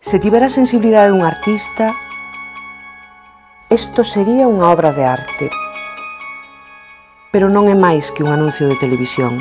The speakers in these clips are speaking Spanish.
Se tivera a sensibilidade dun artista, isto sería unha obra de arte, pero non é máis que un anuncio de televisión.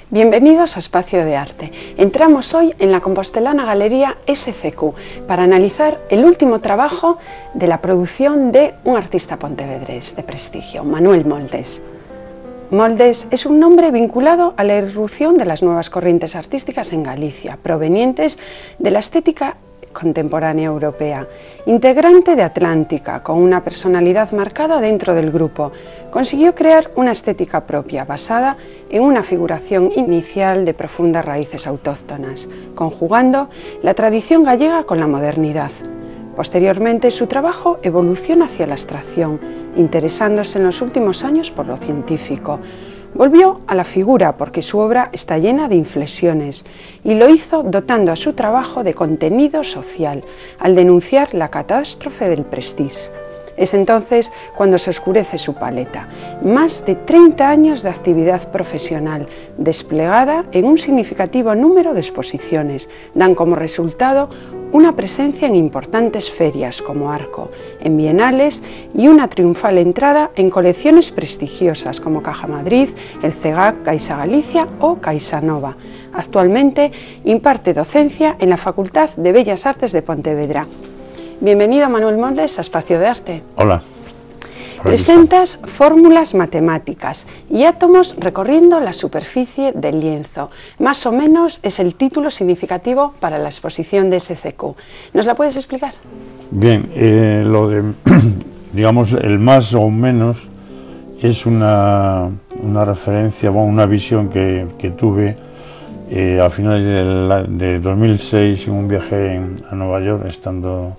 Bienvenidos a Espacio de Arte. Entramos hoy en la compostelana Galería SCQ para analizar el último trabajo de la producción de un artista pontevedrés de prestigio, Manuel Moldes. Moldes es un nombre vinculado a la irrupción de las nuevas corrientes artísticas en Galicia, provenientes de la estética contemporánea europea, integrante de Atlántica, con una personalidad marcada dentro del grupo. Consiguió crear una estética propia, basada en una figuración inicial de profundas raíces autóctonas, conjugando la tradición gallega con la modernidad. Posteriormente, su trabajo evoluciona hacia la abstracción, interesándose en los últimos años por lo científico. Volvió a la figura porque su obra está llena de inflexiones y lo hizo dotando a su trabajo de contenido social al denunciar la catástrofe del prestige. Es entonces cuando se oscurece su paleta. Más de 30 años de actividad profesional desplegada en un significativo número de exposiciones dan como resultado una presencia en importantes ferias como Arco, en bienales y una triunfal entrada en colecciones prestigiosas como Caja Madrid, el CEGAC, Caixa Galicia o Caixa Nova. Actualmente imparte docencia en la Facultad de Bellas Artes de Pontevedra. Bienvenido, Manuel Moldes, a Espacio de Arte. Hola. Presentas fórmulas matemáticas y átomos recorriendo la superficie del lienzo. Más o menos es el título significativo para la exposición de SCQ. ¿Nos la puedes explicar? Bien, lo de, digamos, el más o menos es una referencia, bueno, una visión que tuve a finales de 2006 en un viaje a Nueva York, estando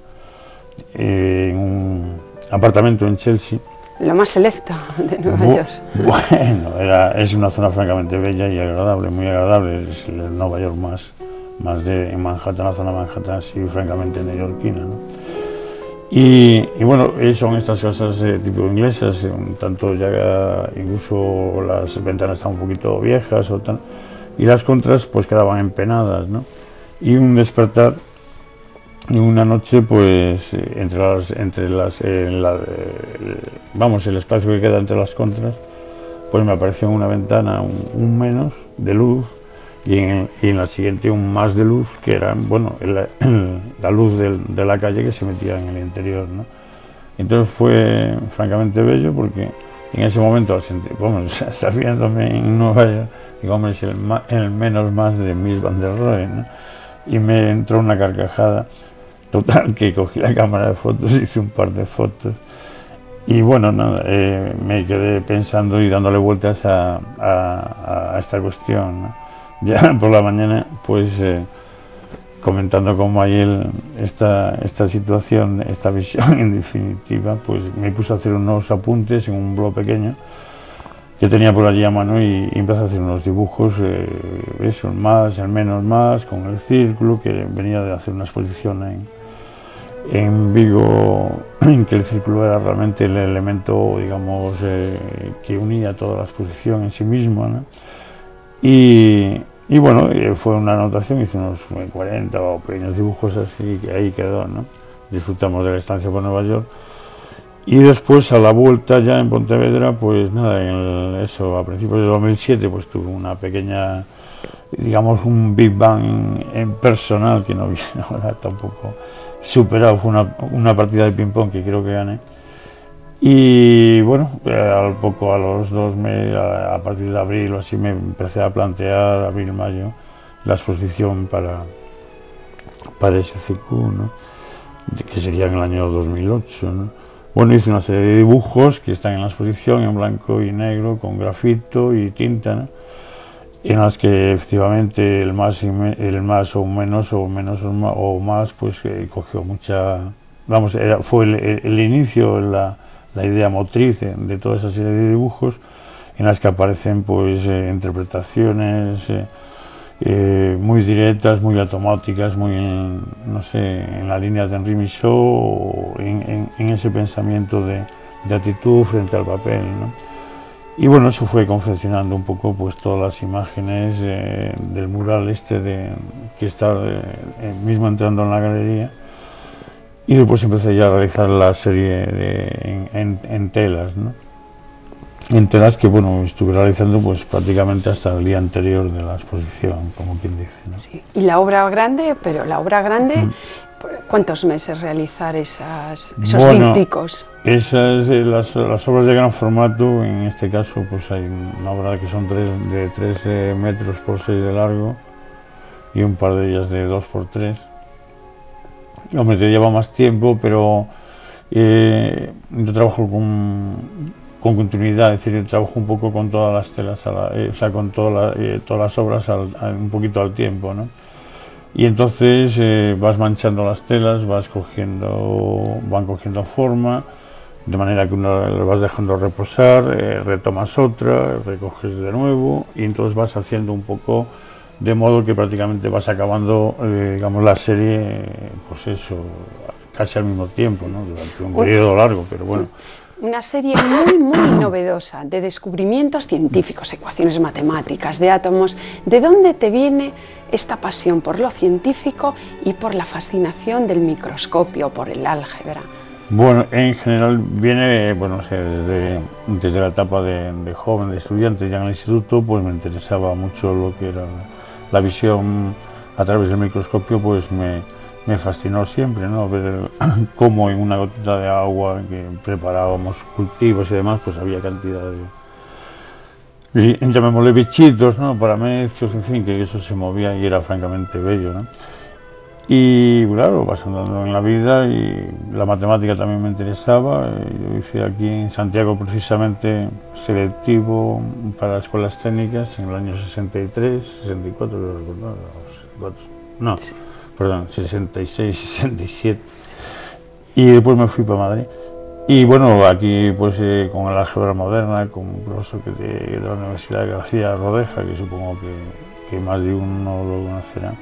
en un apartamento en Chelsea. Lo más selecto de Nueva York. Bueno, es una zona francamente bella y agradable, muy agradable. Es el Nueva York más de Manhattan, la zona de Manhattan, así francamente neoyorquina, ¿no? Y bueno, son estas casas tipo inglesas, tanto ya incluso las ventanas están un poquito viejas o tal, y las contras pues quedaban empenadas, ¿no? Y un despertar y una noche, pues el espacio que queda entre las contras, pues me apareció en una ventana un menos de luz y en la siguiente un más de luz, que era, bueno, la luz de la calle que se metía en el interior, ¿no? Entonces fue francamente bello porque en ese momento, bueno, sabiéndome en Nueva York, digo, hombre, es el menos más de Mies van der Rohe, ¿no? Y me entró una carcajada. Total, que cogí la cámara de fotos, hice un par de fotos y bueno, nada, me quedé pensando y dándole vueltas a esta cuestión, ¿no? Ya por la mañana, pues comentando con Mayel esta situación, esta visión en definitiva, pues me puse a hacer unos apuntes en un blog pequeño que tenía por allí a mano y empecé a hacer unos dibujos, eso, el más, el menos más, con el círculo, que venía de hacer una exposición en Vigo, en que el círculo era realmente el elemento, digamos, que unía toda la exposición en sí misma, ¿no? Y bueno, fue una anotación, hice unos 40 o pequeños dibujos así, que ahí quedó, ¿no? Disfrutamos de la estancia por Nueva York. Y después, a la vuelta ya en Pontevedra, pues nada, a principios de 2007, pues tuve una pequeña, digamos, un Big Bang en personal, que no viene ahora tampoco superado, fue una partida de ping-pong que creo que gané. Y bueno, a los 2 meses, a partir de abril o así, me empecé a plantear, abril, mayo, la exposición para SCQ, ¿no? Que sería en el año 2008, ¿no? Bueno, hice una serie de dibujos que están en la exposición en blanco y negro, con grafito y tinta, ¿no? En las que efectivamente el más o menos o más, pues cogió mucha, vamos, fue el inicio, la idea motriz de toda esa serie de dibujos, en las que aparecen pues interpretaciones muy directas, muy automáticas, muy, no sé, en la línea de Henri Michaud, o en ese pensamiento de actitud frente al papel, ¿no? Y bueno, eso fue confeccionando un poco pues todas las imágenes del mural que está mismo entrando en la galería, y después empecé ya a realizar la serie en telas, ¿no? En telas que bueno, estuve realizando pues prácticamente hasta el día anterior de la exposición, como quien dice, ¿no? Sí. Y la obra grande, pero la obra grande, ¿cuántos meses realizar esos dípticos? Las obras de gran formato, en este caso pues hay una obra que son de 3 metros por 6 de largo y un par de ellas de 2 por 3. Hombre, te lleva más tiempo, pero yo trabajo con continuidad, es decir, yo trabajo un poco con todas las telas, o sea, con todas las obras un poquito al tiempo, ¿no? Y entonces vas manchando las telas, van cogiendo forma, de manera que una la vas dejando reposar, retomas otra, recoges de nuevo, y entonces vas haciendo un poco de modo que prácticamente vas acabando, digamos, la serie, pues eso, casi al mismo tiempo, ¿no? Durante un periodo largo, pero bueno. Una serie muy, muy novedosa de descubrimientos científicos, ecuaciones matemáticas, de átomos. ¿De dónde te viene esta pasión por lo científico y por la fascinación del microscopio, por el álgebra? Bueno, en general viene, bueno, o sea, desde la etapa de joven, de estudiante, ya en el instituto, pues me interesaba mucho lo que era la visión a través del microscopio, pues me fascinó siempre, ¿no? Ver cómo en una gotita de agua que preparábamos cultivos y demás, pues había cantidad llamémosle bichitos, ¿no? Paramecios, en fin, que eso se movía y era francamente bello, ¿no? Y claro, vas andando en la vida y la matemática también me interesaba. Yo hice aquí en Santiago precisamente selectivo para escuelas técnicas en el año 63, 64, no recuerdo, no, perdón, 66, 67. Y después me fui para Madrid. Y bueno, aquí pues con el álgebra moderna, con un profesor de la Universidad de García Rodeja, que supongo que más de uno lo conocerá.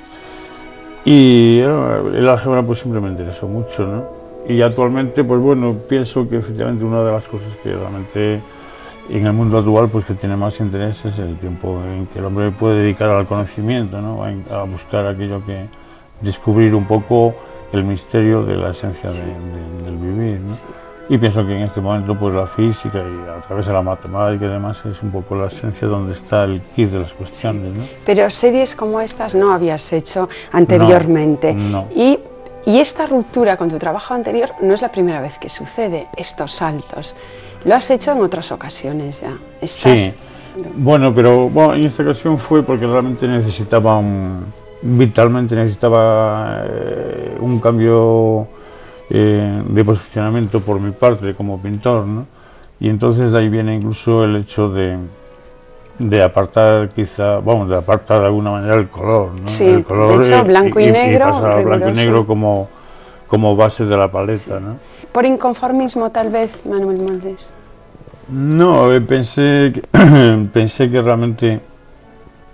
Y el álgebra pues siempre me interesó mucho, ¿no? Y actualmente pues bueno, pienso que efectivamente una de las cosas que realmente en el mundo actual pues que tiene más interés es el tiempo en que el hombre puede dedicar al conocimiento, ¿no? A buscar aquello que descubrir un poco el misterio de la esencia del vivir, ¿no? Y pienso que en este momento pues la física y a través de la matemática y demás es un poco la esencia donde está el kit de las cuestiones, ¿no? Pero series como estas no habías hecho anteriormente. No. Y esta ruptura con tu trabajo anterior no es la primera vez que sucede, estos saltos. Lo has hecho en otras ocasiones ya. Sí, bueno, pero bueno, en esta ocasión fue porque realmente vitalmente necesitaba un cambio de posicionamiento por mi parte como pintor, ¿no? Y entonces de ahí viene incluso el hecho de apartar quizá, vamos, de apartar de alguna manera el color, ¿no? Sí, el color, de hecho blanco y negro, y pasar a blanco y negro como base de la paleta, ¿no? ¿Por inconformismo tal vez, Manuel Moldes? No, pensé que realmente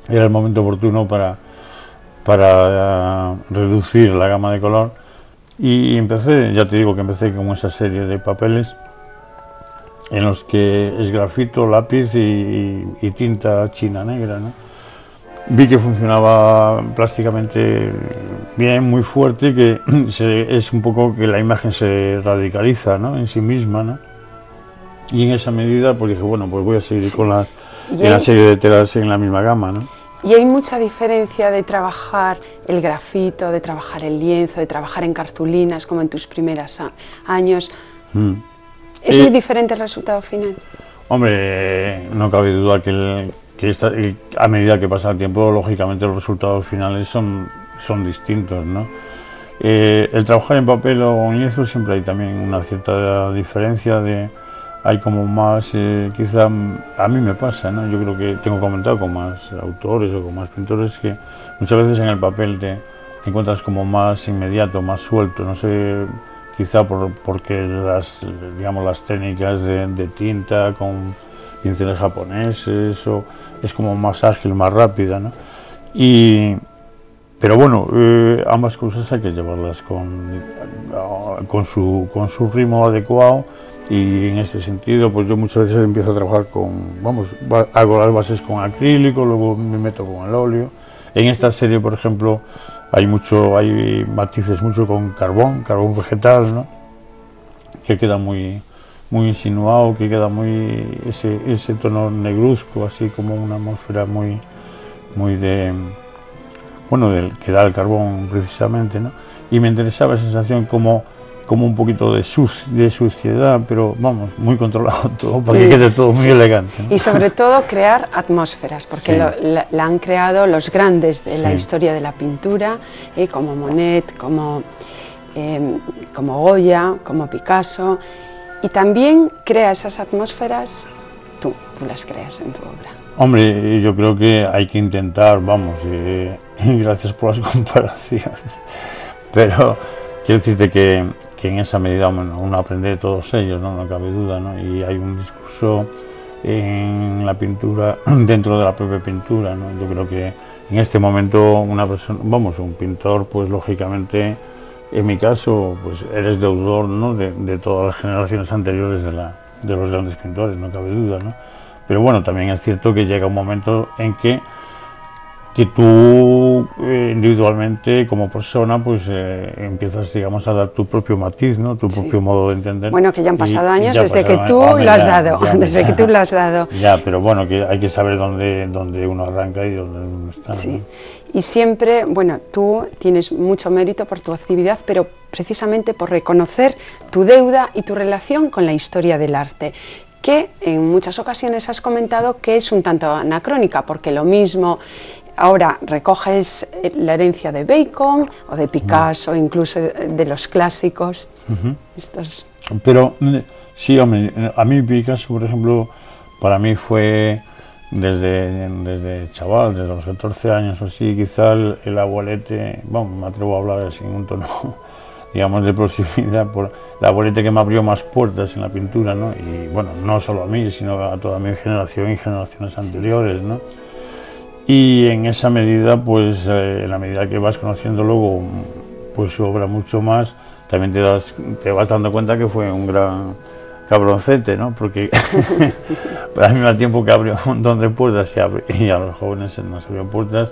era el momento oportuno para reducir la gama de color. Y empecé, ya te digo que empecé con esa serie de papeles en los que es grafito, lápiz y tinta china negra, ¿no? Vi que funcionaba plásticamente bien, muy fuerte, que es un poco que la imagen se radicaliza, ¿no? En sí misma, ¿no? Y en esa medida pues dije, bueno, pues voy a seguir con la serie de telas en la misma gama, ¿no? Y hay mucha diferencia de trabajar el grafito, de trabajar el lienzo, de trabajar en cartulinas, como en tus primeros años. ¿Es muy diferente el resultado final? Hombre, no cabe duda que a medida que pasa el tiempo, lógicamente los resultados finales son distintos, ¿no? El trabajar en papel o en lienzo siempre hay también una cierta diferencia hay como más, quizá a mí me pasa, ¿no? Yo creo que tengo comentado con más autores o con más pintores que muchas veces en el papel te encuentras como más inmediato, más suelto, no sé, quizá porque las técnicas de tinta con pinceles japoneses es como más ágil, más rápida, ¿no? Pero bueno, ambas cosas hay que llevarlas con su ritmo adecuado, y en ese sentido pues yo muchas veces empiezo a trabajar hago las bases con acrílico, luego me meto con el óleo. En esta serie, por ejemplo, hay matices mucho con carbón vegetal, ¿no? Que queda muy insinuado, que queda ese tono negruzco, así como una atmósfera muy que da el carbón precisamente, ¿no? Y me interesaba esa sensación como un poquito de suciedad, pero vamos, muy controlado todo, para que quede todo muy elegante, ¿no? Y sobre todo crear atmósferas, porque la han creado los grandes de la historia de la pintura, como Monet, como Goya, como Picasso, y también crea esas atmósferas, tú las creas en tu obra. Hombre, yo creo que hay que intentar, gracias por las comparaciones, pero quiero decirte que en esa medida uno aprende de todos ellos, no cabe duda, ¿no? Y hay un discurso en la pintura, dentro de la propia pintura, ¿no? Yo creo que en este momento un pintor, pues lógicamente, en mi caso, pues eres deudor, ¿no? de todas las generaciones anteriores de los grandes pintores, no cabe duda, ¿no? Pero bueno, también es cierto que llega un momento en que tú individualmente como persona pues empiezas, digamos, a dar tu propio matiz, ¿no? Tu propio modo de entender. Bueno, que ya han pasado años desde que tú lo has dado, desde que tú lo has dado. Ya, pero bueno, que hay que saber dónde uno arranca y dónde uno está. Sí. ¿No? Y siempre, bueno, tú tienes mucho mérito por tu actividad, pero precisamente por reconocer tu deuda y tu relación con la historia del arte, que en muchas ocasiones has comentado que es un tanto anacrónica, porque lo mismo ahora recoges la herencia de Bacon o de Picasso, incluso de los clásicos. Pero sí, hombre, a mí Picasso, por ejemplo, para mí fue desde chaval, desde los 14 años o así, quizá el abuelete, me atrevo a hablar sin un tono, digamos, de proximidad, por el abuelete que me abrió más puertas en la pintura, ¿no? Y bueno, no solo a mí, sino a toda mi generación y generaciones anteriores, ¿no? Y en esa medida, pues en la medida que vas conociendo luego pues su obra mucho más, también te vas dando cuenta que fue un gran cabroncete, ¿no? Porque al mismo tiempo que abrió un montón de puertas y a los jóvenes nos abrió puertas,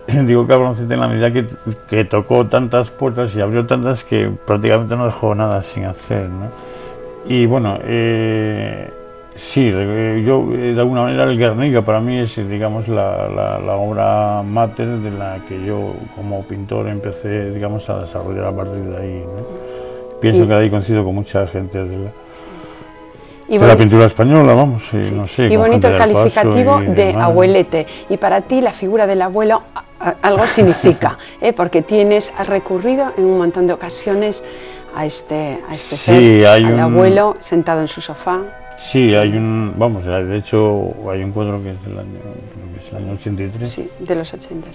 digo cabroncete en la medida que tocó tantas puertas y abrió tantas que prácticamente no dejó nada sin hacer, ¿no? Y bueno, sí, yo de alguna manera el Guernica para mí es, digamos, la obra mater de la que yo como pintor empecé, digamos, a desarrollar a partir de ahí, ¿no? Pienso que ahí coincido con mucha gente de la pintura española, vamos, no sé. Y bonito el calificativo de abuelete. Y para ti la figura del abuelo algo significa, porque has recurrido en un montón de ocasiones a este ser, al abuelo sentado en su sofá. Sí, de hecho hay un cuadro que es el año 83. Sí, de los 80.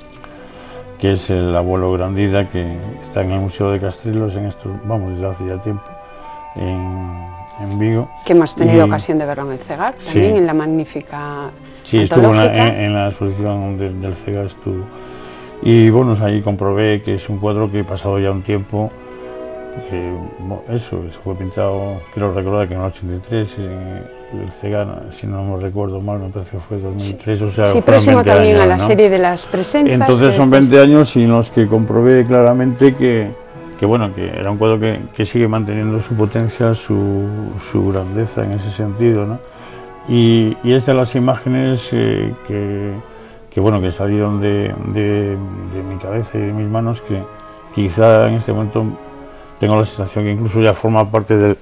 Que es el abuelo Grandida, que está en el Museo de Castrelos desde hace ya tiempo, en Vigo. Que hemos tenido ocasión de verlo en el CEGAR, también en la magnífica antológica. Estuvo en la exposición del CEGAR, estuvo. Y bueno, ahí comprobé que es un cuadro que pasado ya un tiempo, eso fue pintado, quiero recordar que en el 83, el CEGAR, si no me recuerdo mal, me parece que fue 2003, o sea, sí, próximo también a la serie de las presencias. Entonces son 20 años y en los que comprobé claramente que era un cuadro que sigue manteniendo su potencia, su grandeza en ese sentido, ¿no? Y es de las imágenes que salieron de mi cabeza y de mis manos, que quizá en este momento tengo la sensación que incluso ya forma parte de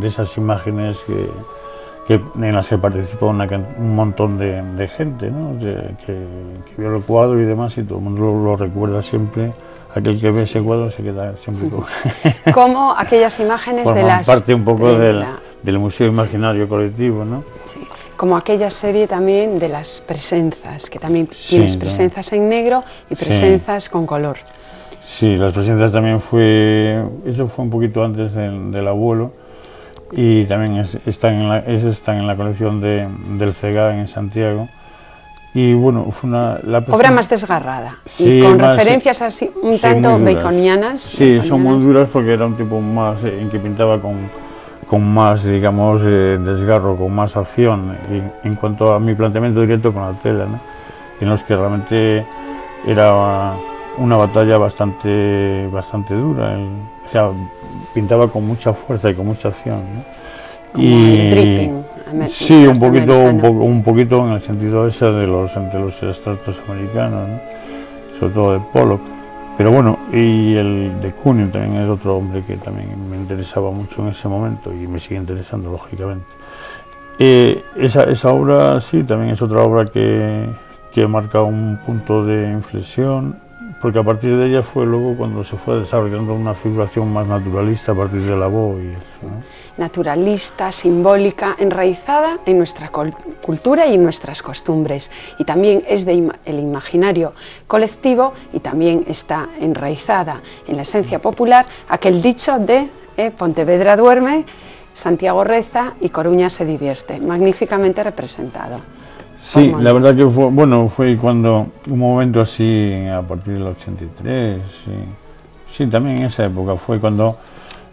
esas imágenes en las que participó un montón de gente, ¿no? que vio el cuadro y demás, y todo el mundo lo recuerda siempre. Aquel que ve ese cuadro se queda siempre con... Como aquellas imágenes de las... parte un poco del Museo Imaginario Colectivo, ¿no? Sí. Como aquella serie también de las presencias, que también tienes presencias en negro y presencias con color. Sí, las presencias también eso fue un poquito antes del abuelo, y también están en la colección del CEGAR en Santiago, Y bueno, fue obra más desgarrada, sí, y con más, referencias así un sí, tanto baconianas. Sí, son muy duras porque era un tipo más en que pintaba con más, digamos, desgarro, con más acción en cuanto a mi planteamiento directo con la tela, ¿no? En los que realmente era una batalla bastante dura. O sea, pintaba con mucha fuerza y con mucha acción, ¿no? Como el dripping. Sí, un poquito en el sentido ese de los extractos americanos, ¿no? Sobre todo de Pollock. Pero bueno, y el de Kooning también es otro hombre que también me interesaba mucho en ese momento y me sigue interesando, lógicamente. Esa obra, sí, también es otra obra que marca un punto de inflexión, porque a partir de ella fue luego cuando se fue desarrollando una figuración más naturalista a partir de la voz y eso, ¿no? Naturalista, simbólica, enraizada en nuestra cultura y en nuestras costumbres, y también es del imaginario colectivo, y también está enraizada en la esencia popular aquel dicho de Pontevedra duerme, Santiago reza y Coruña se divierte, magníficamente representado. Sí, la verdad que fue cuando un momento así a partir del 83, sí, también en esa época fue cuando,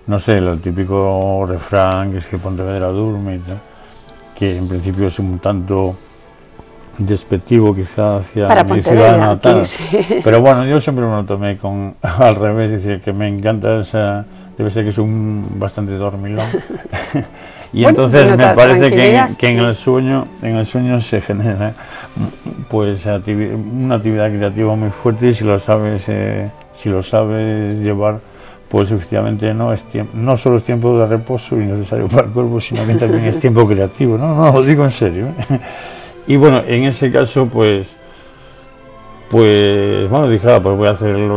no sé, el típico refrán que es que Pontevedra duerme y tal, que en principio es un tanto despectivo quizá hacia mi ciudad natal, pero bueno, yo siempre me lo tomé al revés, es decir, que me encanta esa, debe ser que es un bastante dormilón. Y bueno, entonces me parece que en el sueño se genera pues una actividad creativa muy fuerte, y si lo sabes llevar, pues efectivamente no solo es tiempo de reposo y necesario para el cuerpo, sino que también es tiempo creativo, no lo digo en serio, ¿eh? Y bueno, en ese caso pues bueno, dije, pues voy a hacer el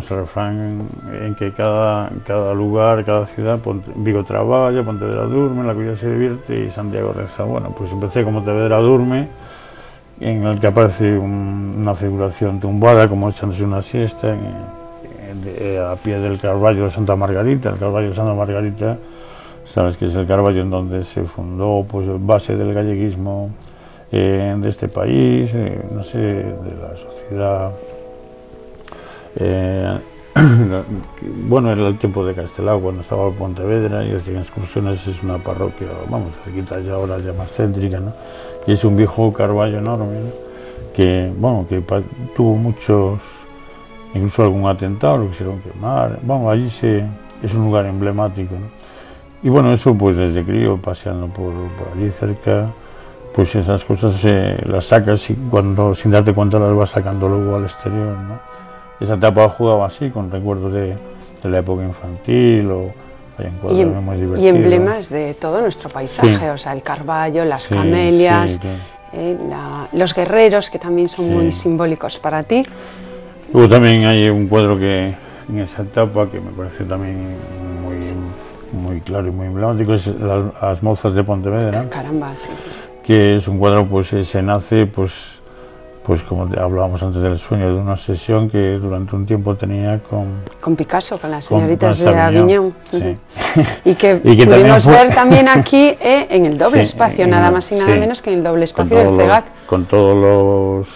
refrán en que cada lugar, cada ciudad, Vigo trabaja, Pontevedra duerme, La Coruña se divierte y Santiago reza. Bueno, pues empecé como Pontevedra duerme, en el que aparece una figuración tumbada, como echándose una siesta, a pie del Carballo de Santa Margarita. El Carballo de Santa Margarita, sabes que es el Carballo en donde se fundó, pues, base del galleguismo de este país, no sé, de la sociedad. Bueno, era el tiempo de Castelao, cuando estaba en Pontevedra, y hacían excursiones. Es una parroquia, vamos, cerquita ya ahora ya más céntrica, ¿no? Y es un viejo carballo enorme, ¿no? Que tuvo muchos, incluso algún atentado, lo quisieron quemar. Bueno, allí es un lugar emblemático, ¿no? Y bueno, eso pues desde crío, paseando por allí cerca, pues esas cosas las sacas y sin darte cuenta las vas sacando luego al exterior, ¿no? Esa etapa jugaba así, con recuerdos de la época infantil, hay encuadres muy divertidos. Y emblemas de todo nuestro paisaje, sí. O sea, el Carballo, las camelias, sí, claro. Los guerreros, que también son muy simbólicos para ti. Luego también hay un cuadro que en esa etapa que me parece también muy claro y muy emblemático, es las mozas de Pontevedra. Caramba, sí. Que es un cuadro, pues se nace, pues como hablábamos antes del sueño, de una obsesión que durante un tiempo tenía con Picasso, con las señoritas de Aviñón. Sí. Y que pudimos ver también aquí en el doble espacio, nada más y nada menos que en el doble espacio del CEGAC. Con todos los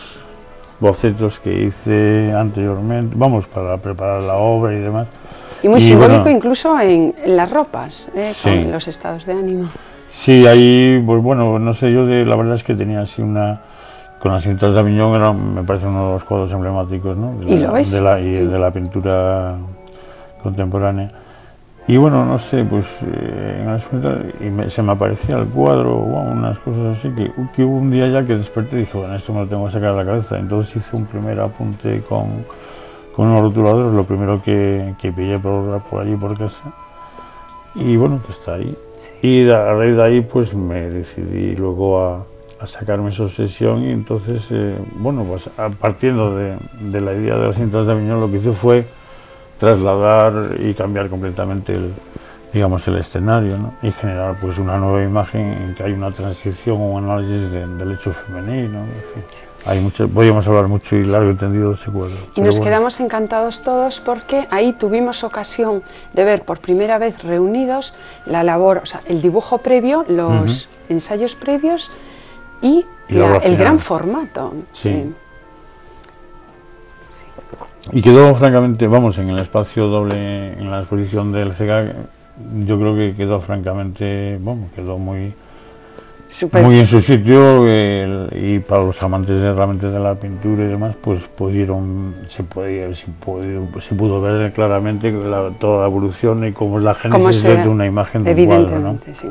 bocetos que hice anteriormente, para preparar la obra y demás. Y muy simbólico incluso en las ropas, con los estados de ánimo. Sí, ahí, pues bueno, no sé, yo la verdad es que tenía así con las cintas de Aviñón, me parece uno de los cuadros emblemáticos, ¿no? De la pintura contemporánea. Y bueno, no sé, pues se me aparecía el cuadro, unas cosas así, que hubo un día ya que desperté y dije, bueno, esto me lo tengo que sacar de la cabeza. Entonces hice un primer apunte con unos rotuladores, lo primero que pillé por allí por casa, y bueno, que está ahí. Y a raíz de ahí pues me decidí luego a sacarme esa obsesión, y entonces, pues partiendo de la idea de las cintas de Aviñón, lo que hice fue trasladar y cambiar completamente el escenario, ¿no? Y generar pues una nueva imagen en que hay una transcripción o un análisis del hecho femenino, en fin. Podríamos hablar mucho y largo y tendido de ese cuadro. Y nos quedamos encantados todos porque ahí tuvimos ocasión de ver por primera vez reunidos la labor, o sea, el dibujo previo, los ensayos previos y Y luego al el final, gran formato. sí. Sí. Y quedó francamente, vamos, en el espacio doble, en la exposición del CEGAC, yo creo que quedó francamente, vamos, quedó muy en su sitio, y para los amantes realmente de la pintura y demás, pues se pudo ver claramente toda la evolución y cómo es la génesis de una imagen de un cuadro, ¿no? Sí.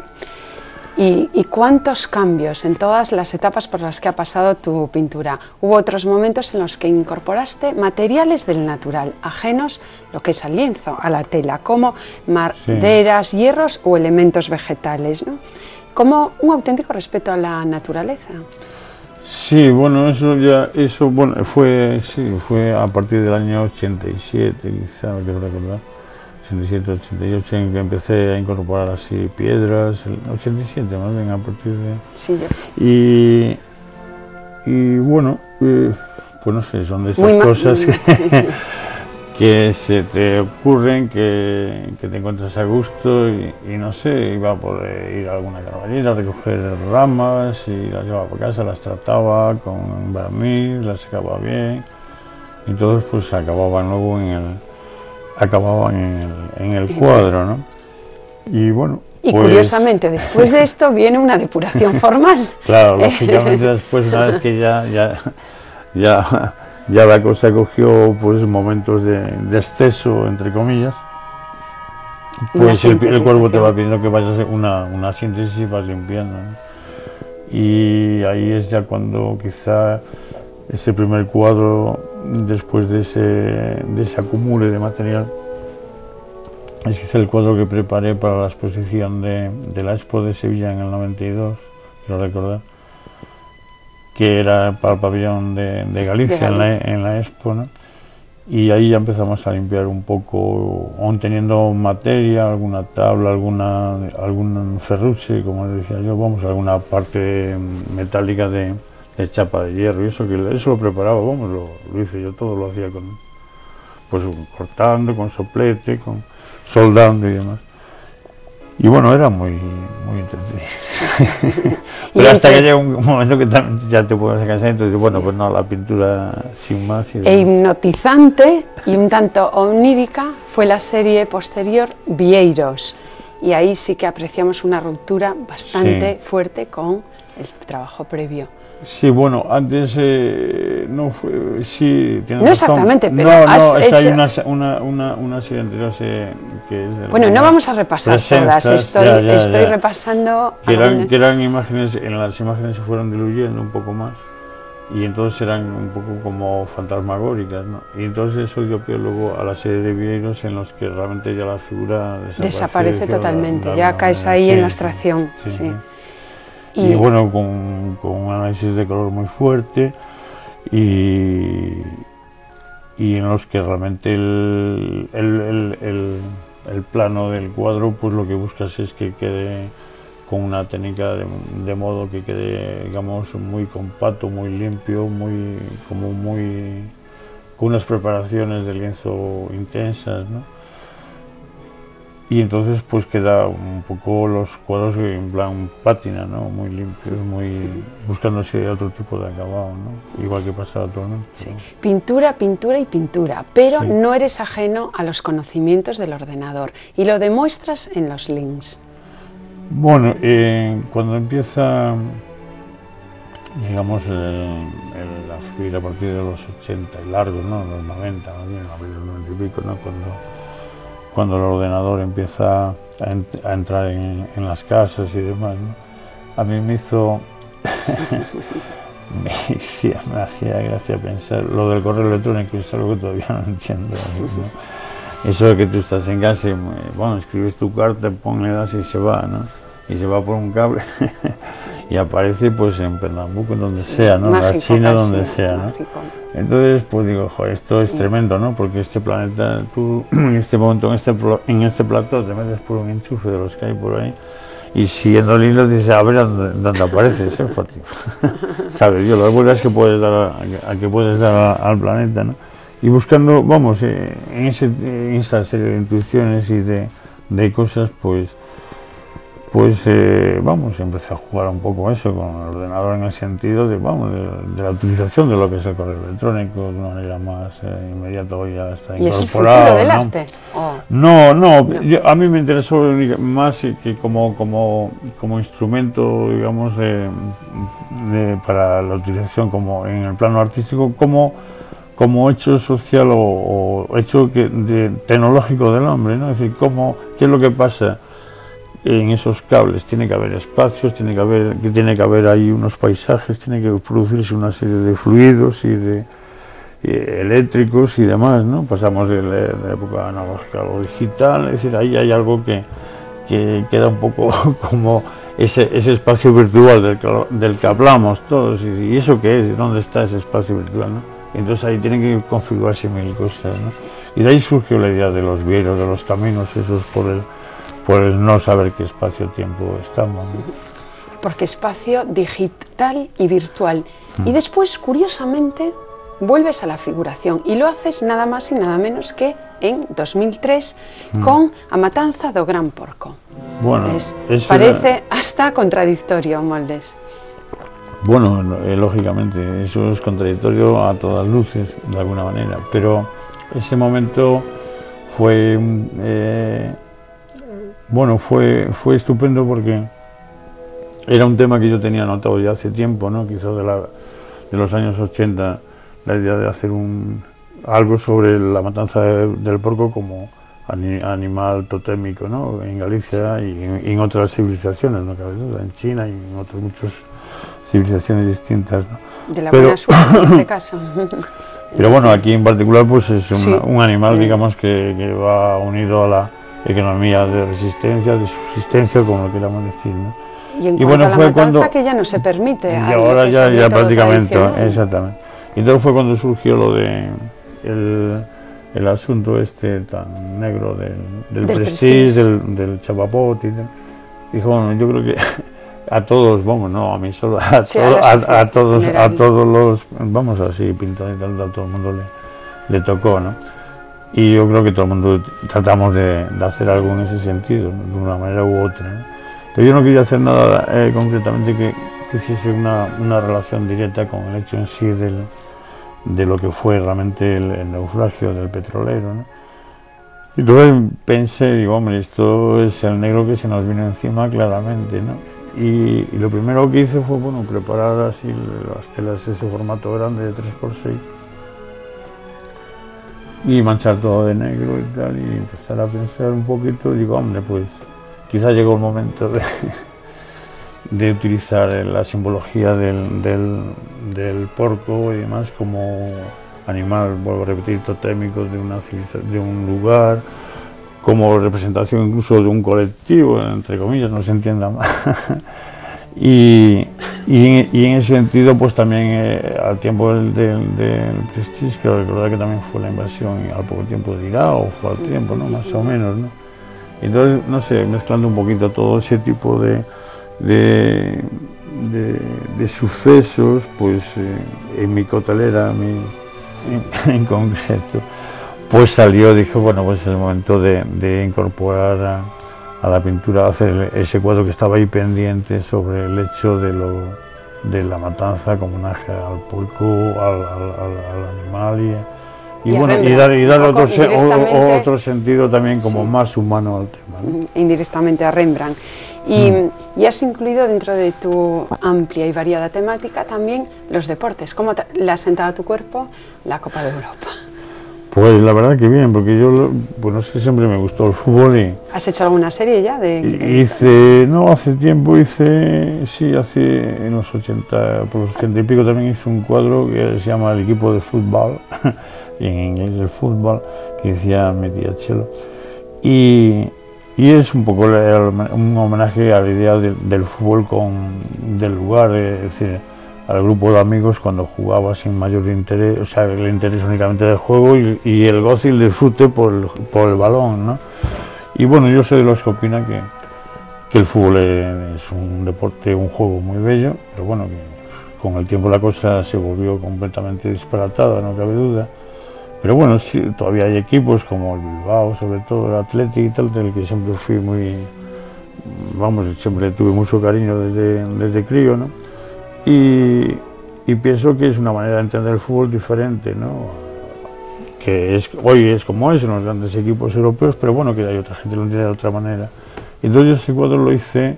¿Y cuántos cambios en todas las etapas por las que ha pasado tu pintura? Hubo otros momentos en los que incorporaste materiales del natural, ajenos lo que es al lienzo, a la tela, como maderas, hierros o elementos vegetales, ¿no? Como un auténtico respeto a la naturaleza. Sí, bueno, fue a partir del año 87, quizá, no quiero recordar. 87, 88, en que empecé a incorporar así piedras, el 87 más bien, a partir de... Sí, y bueno, pues no sé, son de esas cosas que se te ocurren, que te encuentras a gusto y no sé, iba a poder ir a alguna carballera, recoger ramas y las llevaba para casa, las trataba con barniz, las secaba bien y todos pues acababan luego en el cuadro, ¿no? Y bueno, y pues, curiosamente después de esto viene una depuración formal. Claro, lógicamente después, una vez que ya la cosa cogió pues momentos de exceso, entre comillas, pues el cuerpo te va pidiendo que vayas a hacer una síntesis y vas limpiando, ¿no? Y ahí es ya cuando quizá ese primer cuadro, después de ese acumule de material, es quizá el cuadro que preparé para la exposición de la Expo de Sevilla en el 92, quiero recordar, que era para el pabellón de Galicia en la Expo, ¿no? Y ahí ya empezamos a limpiar un poco, aún teniendo materia, alguna tabla, algún ferruche, como decía yo, vamos, alguna parte metálica de chapa de hierro, y eso lo preparaba, vamos, lo hice yo, todo lo hacía pues cortando, con soplete, soldando y demás. Y bueno, era muy entretenido. Pero hasta que llega un momento que también ya te puedes cansar, entonces bueno, pues no, la pintura sin más. Hipnotizante y un tanto onírica fue la serie posterior Vieiros, y ahí sí que apreciamos una ruptura bastante fuerte con el trabajo previo. Sí, bueno, antes no fue, sí, tienes no exactamente, pero hay una serie anterior que es... Bueno, no vamos a repasar todas, estoy repasando... Que eran imágenes, las imágenes se fueron diluyendo un poco más, y entonces eran un poco como fantasmagóricas, ¿no? Y entonces eso dio pie luego a la serie de Vieiros, en los que realmente ya la figura desaparece totalmente, ya caes ahí en la abstracción, sí. Y bueno, con un análisis de color muy fuerte y en los que realmente el plano del cuadro, pues lo que buscas es que quede con una técnica de modo que quede, digamos, muy compacto, muy limpio, con unas preparaciones de lienzo intensas, ¿no? Y entonces pues queda un poco los cuadros en plan pátina, ¿no? Muy limpios, buscándose otro tipo de acabado, ¿no? Igual que pasa actualmente. Sí. Pintura, pintura y pintura, pero no eres ajeno a los conocimientos del ordenador y lo demuestras en los links. Bueno, cuando empieza, digamos, la fluir a partir de los 80 y largos, ¿no? Los 90, más bien, a los 90 y pico, ¿no? Cuando el ordenador empieza a entrar en las casas y demás, ¿no? A mí me hacía gracia pensar lo del correo electrónico, es algo que todavía no entiendo, ¿no? Eso de que tú estás en casa y, bueno, escribes tu carta, le das y se va, ¿no? Y se va por un cable y aparece pues en Pernambuco, en donde sea, ¿no? Mágico, la China, donde sea, ¿no? Mágico. Entonces, pues digo, joder, esto es tremendo, ¿no? Porque este planeta, tú en este momento, en este plató, te metes por un enchufe de los que hay por ahí, y siguiendo el hilo dices, a ver dónde aparece ese Fátima. ¿Sabes? Yo las vueltas que puedes dar al planeta, ¿no? Y buscando, vamos, en esta serie de intuiciones y de cosas, pues pues vamos, empecé a jugar un poco eso con el ordenador en el sentido de, vamos, de la utilización de lo que es el correo electrónico de una manera más inmediata. Hoy ya está ¿Y es el incorporado, futuro del ¿no? arte? No. A mí me interesó más que como instrumento, digamos, para la utilización como en el plano artístico, como hecho social o hecho tecnológico del hombre, ¿no? Es decir, qué es lo que pasa en esos cables. Tiene que haber espacios, tiene que haber ahí unos paisajes, tiene que producirse una serie de fluidos y eléctricos y demás, ¿no? Pasamos de la época analógica a lo digital, es decir, ahí hay algo que queda un poco como ese espacio virtual del que hablamos todos, y eso qué es, ¿dónde está ese espacio virtual, ¿no? Entonces ahí tienen que configurarse mil cosas, ¿no? Y de ahí surgió la idea de los vieros, de los caminos esos por el no saber qué espacio-tiempo estamos, ¿no? Porque espacio digital y virtual. Y después, curiosamente, vuelves a la figuración y lo haces nada más y nada menos que en 2003 con A Matanza do Gran Porco. Bueno, parece hasta contradictorio, Moldes. Bueno, lógicamente, eso es contradictorio a todas luces, de alguna manera, pero ese momento fue, fue estupendo porque era un tema que yo tenía anotado ya hace tiempo, ¿no? Quizás de los años 80, la idea de hacer algo sobre la matanza del porco como animal totémico, ¿no? En Galicia y en otras civilizaciones, no cabe duda, en China y en otras muchas civilizaciones distintas, ¿no? De la buena suerte en este caso. Pero bueno, aquí en particular pues es un animal, digamos, que va unido a la economía de resistencia, de subsistencia, como lo queramos decir, ¿no? Y en cuanto a la matanza, que ya no se permite. Y ahora ya prácticamente, exactamente. Y entonces fue cuando surgió lo de el asunto este tan negro del Prestige, del Chapapot y tal. Dijo, bueno, yo creo que a todos, vamos, no a mí solo, a todos los, vamos así, pintado y tal, a todo el mundo le tocó, ¿no? Y yo creo que todo el mundo tratamos de hacer algo en ese sentido, ¿no? De una manera u otra, ¿no? Pero yo no quería hacer nada concretamente que hiciese una relación directa con el hecho en sí de lo que fue realmente el naufragio del petrolero, ¿no? Y entonces pensé, digo, hombre, esto es el negro que se nos vino encima claramente, ¿no? Y lo primero que hice fue, bueno, preparar así las telas, ese formato grande de 3x6 y manchar todo de negro y tal, y empezar a pensar un poquito. Digo, hombre, pues quizás llegó el momento de utilizar la simbología del porco y demás como animal, vuelvo a repetir, totémico de un lugar, como representación incluso de un colectivo, entre comillas, no se entienda mal. y en ese sentido, pues también al tiempo del Prestige, creo recordar que también fue la invasión al poco tiempo de Irak, o fue al tiempo, ¿no? Más o menos, ¿no? Entonces, no sé, mezclando un poquito todo ese tipo de sucesos, pues en mi cotelera, en concreto, pues salió, dije, bueno, pues es el momento de incorporar a la pintura, hacer ese cuadro que estaba ahí pendiente sobre el hecho de la matanza como homenaje al puerco, al animal y dar otro sentido también como más humano al tema, ¿no? Indirectamente a Rembrandt. Y has incluido dentro de tu amplia y variada temática también los deportes. ¿Cómo le ha sentado a tu cuerpo la Copa de Europa? Pues la verdad que bien, porque yo, pues no sé, siempre me gustó el fútbol y... ¿Has hecho alguna serie ya? Hace tiempo hice, en los 80, por los 80 y pico también hice un cuadro que se llama El equipo de fútbol, y en inglés el fútbol, que decía mi tía Chelo. Y es un poco un homenaje a la idea del fútbol del lugar, es decir, al grupo de amigos cuando jugaba sin mayor interés, o sea, el interés únicamente del juego y el goce y el disfrute por el balón, ¿no? Y bueno, yo soy de los que opina que el fútbol es un deporte, un juego muy bello, pero bueno, que con el tiempo la cosa se volvió completamente disparatada, no cabe duda. Pero bueno, sí, todavía hay equipos como el Bilbao, sobre todo el Athletic y tal, del que siempre fui muy, vamos, siempre tuve mucho cariño desde crío, ¿no? Y pienso que es una manera de entender el fútbol diferente, ¿no? Que hoy es como es en los grandes equipos europeos, pero bueno, que hay otra gente que lo entiende de otra manera. Entonces ese cuadro lo hice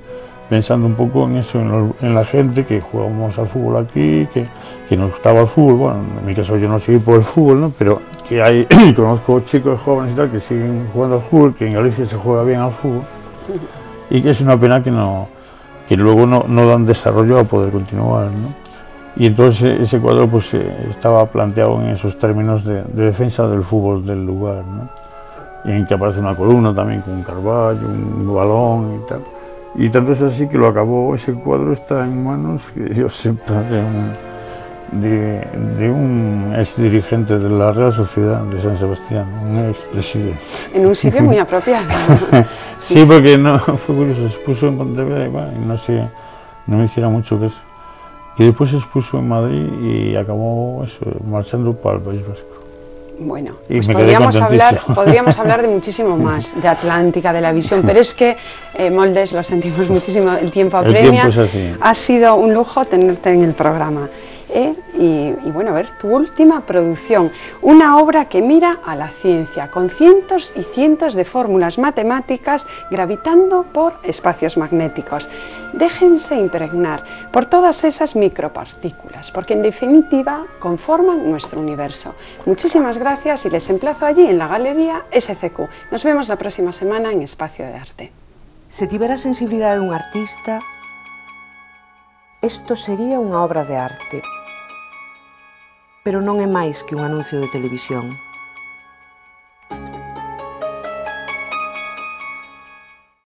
pensando un poco en eso, en la gente que jugábamos al fútbol aquí, que nos gustaba el fútbol. Bueno, en mi caso yo no seguí por el fútbol, ¿no? Pero que hay, conozco chicos jóvenes y tal que siguen jugando al fútbol, que en Galicia se juega bien al fútbol, y que es una pena que luego no dan desarrollo a poder continuar, ¿no? Y entonces ese cuadro pues estaba planteado en esos términos de defensa del fútbol del lugar, ¿no? Y en que aparece una columna también con un Carballo, un balón y tal. Y tanto es así que lo acabó, ese cuadro está en manos, que yo sepa, de un ex dirigente de la Real Sociedad de San Sebastián, un ex presidente. En un sitio muy apropiado. Sí, porque no, fue curioso, se expuso en Pontevedra y no me hiciera mucho caso. Y después se expuso en Madrid y acabó eso, marchando para el País Vasco. Bueno, y pues podríamos hablar de muchísimo más, de Atlántica, de la visión, pero es que, Moldes, lo sentimos muchísimo, el tiempo apremia. El tiempo es así. Ha sido un lujo tenerte en el programa. Y bueno, a ver, tu última producción, una obra que mira a la ciencia, con cientos y cientos de fórmulas matemáticas gravitando por espacios magnéticos. Déjense impregnar por todas esas micropartículas, porque en definitiva conforman nuestro universo. Muchísimas gracias y les emplazo allí en la Galería SCQ. Nos vemos la próxima semana en Espacio de Arte. Se tivera a sensibilidade dun artista, isto sería unha obra de arte. Pero non é máis que un anuncio de televisión.